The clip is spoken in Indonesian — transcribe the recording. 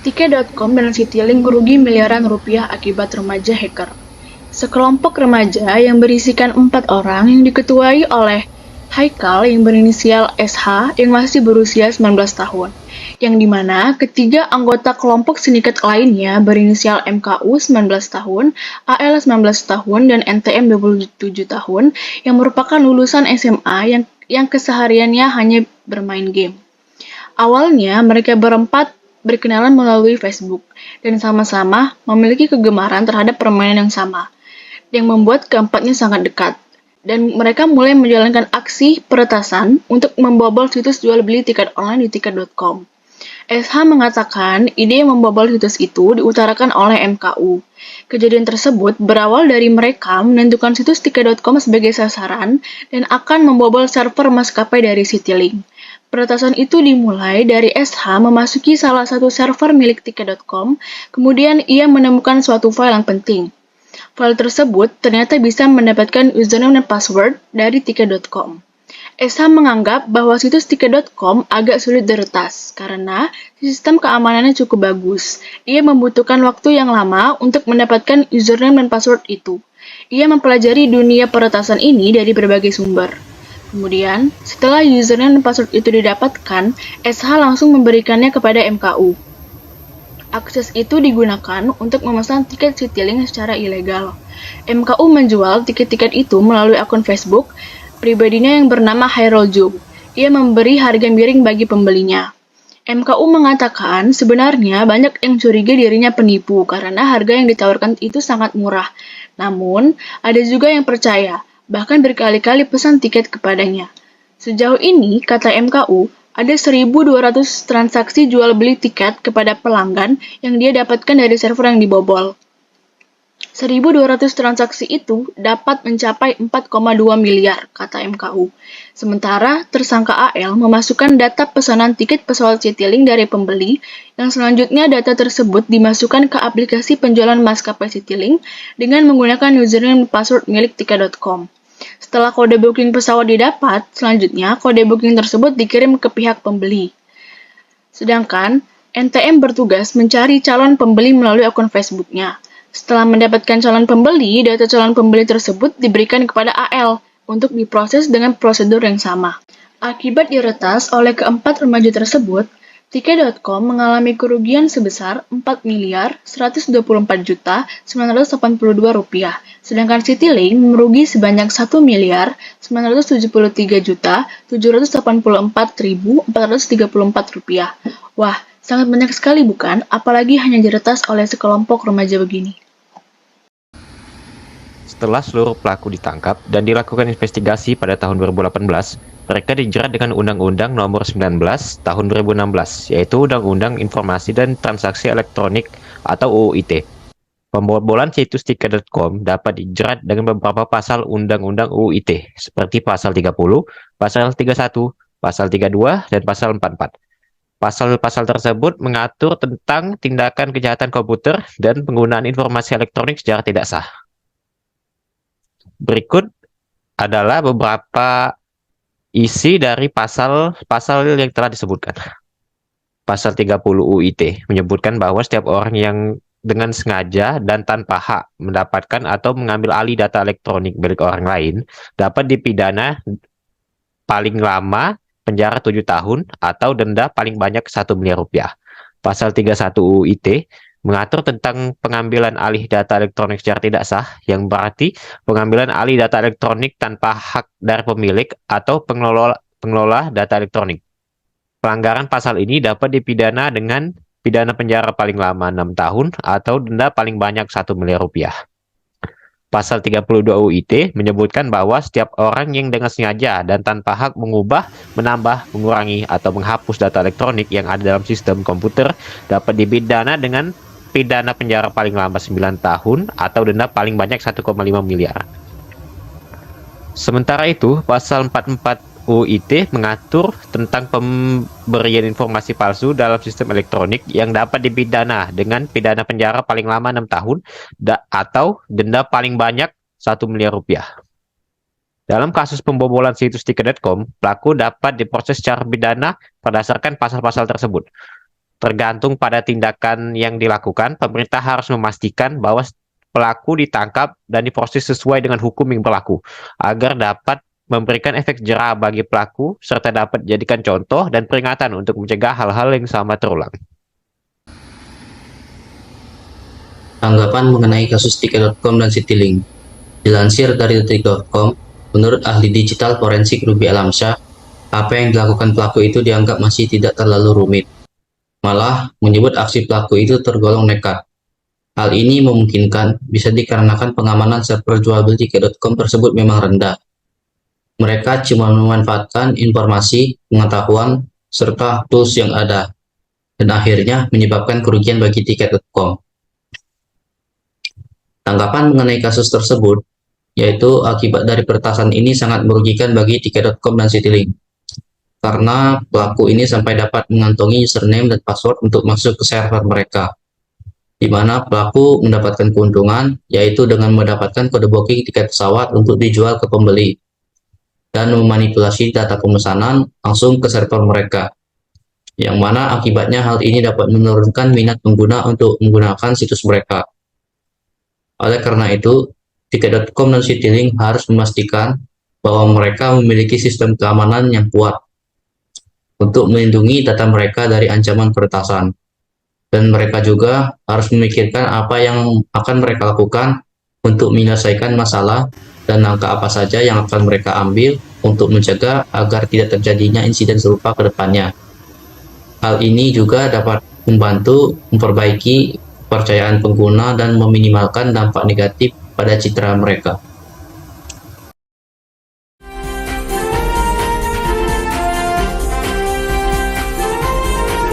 Tiket.com dan Citylink merugi miliaran rupiah akibat remaja hacker. Sekelompok remaja yang berisikan 4 orang yang diketuai oleh Haikal yang berinisial SH yang masih berusia 19 tahun, yang dimana ketiga anggota kelompok sindikat lainnya berinisial MKU 19 tahun, AL 19 tahun, dan NTM 27 tahun yang merupakan lulusan SMA yang kesehariannya hanya bermain game. Awalnya, mereka berempat berkenalan melalui Facebook dan sama-sama memiliki kegemaran terhadap permainan yang sama, yang membuat keempatnya sangat dekat. Dan mereka mulai menjalankan aksi peretasan untuk membobol situs jual beli tiket online di tiket.com. SH mengatakan ide membobol situs itu diutarakan oleh MKU. Kejadian tersebut berawal dari mereka menentukan situs tiket.com sebagai sasaran dan akan membobol server maskapai dari Citylink. Peretasan itu dimulai dari SH memasuki salah satu server milik tiket.com, kemudian ia menemukan suatu file yang penting. File tersebut ternyata bisa mendapatkan username dan password dari tiket.com. SH menganggap bahwa situs tiket.com agak sulit diretas karena sistem keamanannya cukup bagus. Ia membutuhkan waktu yang lama untuk mendapatkan username dan password itu. Ia mempelajari dunia peretasan ini dari berbagai sumber. Kemudian, setelah username dan password itu didapatkan, SH langsung memberikannya kepada MKU. Akses itu digunakan untuk memesan tiket Citylink secara ilegal. MKU menjual tiket-tiket itu melalui akun Facebook pribadinya yang bernama Hairul Joe. Ia memberi harga miring bagi pembelinya. MKU mengatakan sebenarnya banyak yang curiga dirinya penipu karena harga yang ditawarkan itu sangat murah. Namun, ada juga yang percaya, bahkan berkali-kali pesan tiket kepadanya. Sejauh ini, kata MKU, ada 1.200 transaksi jual beli tiket kepada pelanggan yang dia dapatkan dari server yang dibobol. 1.200 transaksi itu dapat mencapai 4,2 miliar, kata MKU. Sementara tersangka AL memasukkan data pesanan tiket pesawat Citylink dari pembeli, yang selanjutnya data tersebut dimasukkan ke aplikasi penjualan maskapai Citylink dengan menggunakan username dan password milik tiket.com. Setelah kode booking pesawat didapat, selanjutnya kode booking tersebut dikirim ke pihak pembeli. Sedangkan NTM bertugas mencari calon pembeli melalui akun Facebook-nya. Setelah mendapatkan calon pembeli, data calon pembeli tersebut diberikan kepada AL untuk diproses dengan prosedur yang sama. Akibat diretas oleh keempat remaja tersebut, Tiket.com mengalami kerugian sebesar 4.124.982 rupiah, sedangkan Citylink merugi sebanyak 1.973.784.434 rupiah. Wah, sangat banyak sekali bukan? Apalagi hanya diretas oleh sekelompok remaja begini. Setelah seluruh pelaku ditangkap dan dilakukan investigasi pada tahun 2018, mereka dijerat dengan Undang-Undang Nomor 19 Tahun 2016, yaitu Undang-Undang Informasi dan Transaksi Elektronik atau UU ITE. Pembobolan situs tiket.com dapat dijerat dengan beberapa pasal Undang-Undang UU ITE, seperti pasal 30, pasal 31, pasal 32, dan pasal 44. Pasal-pasal tersebut mengatur tentang tindakan kejahatan komputer dan penggunaan informasi elektronik secara tidak sah. Berikut adalah beberapa isi dari pasal-pasal yang telah disebutkan. Pasal 30 UIT menyebutkan bahwa setiap orang yang dengan sengaja dan tanpa hak mendapatkan atau mengambil alih data elektronik milik orang lain dapat dipidana paling lama penjara 7 tahun atau denda paling banyak 1 miliar rupiah. Pasal 31 UIT mengatur tentang pengambilan alih data elektronik secara tidak sah, yang berarti pengambilan alih data elektronik tanpa hak dari pemilik atau pengelola data elektronik. Pelanggaran pasal ini dapat dipidana dengan pidana penjara paling lama 6 tahun atau denda paling banyak 1 miliar rupiah. Pasal 32 UIT menyebutkan bahwa setiap orang yang dengan sengaja dan tanpa hak mengubah, menambah, mengurangi, atau menghapus data elektronik yang ada dalam sistem komputer dapat dipidana dengan pidana penjara paling lama 9 tahun atau denda paling banyak 1,5 miliar. Sementara itu, pasal 44 UIT mengatur tentang pemberian informasi palsu dalam sistem elektronik yang dapat dipidana dengan pidana penjara paling lama 6 tahun atau denda paling banyak 1 miliar rupiah. Dalam kasus pembobolan situs tiket.com, pelaku dapat diproses secara pidana berdasarkan pasal-pasal tersebut. Tergantung pada tindakan yang dilakukan, pemerintah harus memastikan bahwa pelaku ditangkap dan diproses sesuai dengan hukum yang berlaku, agar dapat memberikan efek jera bagi pelaku, serta dapat dijadikan contoh dan peringatan untuk mencegah hal-hal yang sama terulang. Tanggapan mengenai kasus Tiket.com dan Citylink. Dilansir dari Detik.com, menurut ahli digital forensik Ruby Alamsyah, apa yang dilakukan pelaku itu dianggap masih tidak terlalu rumit. Malah, menyebut aksi pelaku itu tergolong nekat. Hal ini memungkinkan bisa dikarenakan pengamanan server jual beli Tiket.com tersebut memang rendah. Mereka cuma memanfaatkan informasi, pengetahuan, serta tools yang ada, dan akhirnya menyebabkan kerugian bagi Tiket.com. Tanggapan mengenai kasus tersebut, yaitu akibat dari peretasan ini sangat merugikan bagi Tiket.com dan Citylink. Karena pelaku ini sampai dapat mengantongi username dan password untuk masuk ke server mereka, di mana pelaku mendapatkan keuntungan, yaitu dengan mendapatkan kode booking tiket pesawat untuk dijual ke pembeli, dan memanipulasi data pemesanan langsung ke server mereka, yang mana akibatnya hal ini dapat menurunkan minat pengguna untuk menggunakan situs mereka. Oleh karena itu, Tiket.com dan Citylink harus memastikan bahwa mereka memiliki sistem keamanan yang kuat untuk melindungi data mereka dari ancaman peretasan. Dan mereka juga harus memikirkan apa yang akan mereka lakukan untuk menyelesaikan masalah dan langkah apa saja yang akan mereka ambil untuk mencegah agar tidak terjadinya insiden serupa ke depannya. Hal ini juga dapat membantu memperbaiki kepercayaan pengguna dan meminimalkan dampak negatif pada citra mereka.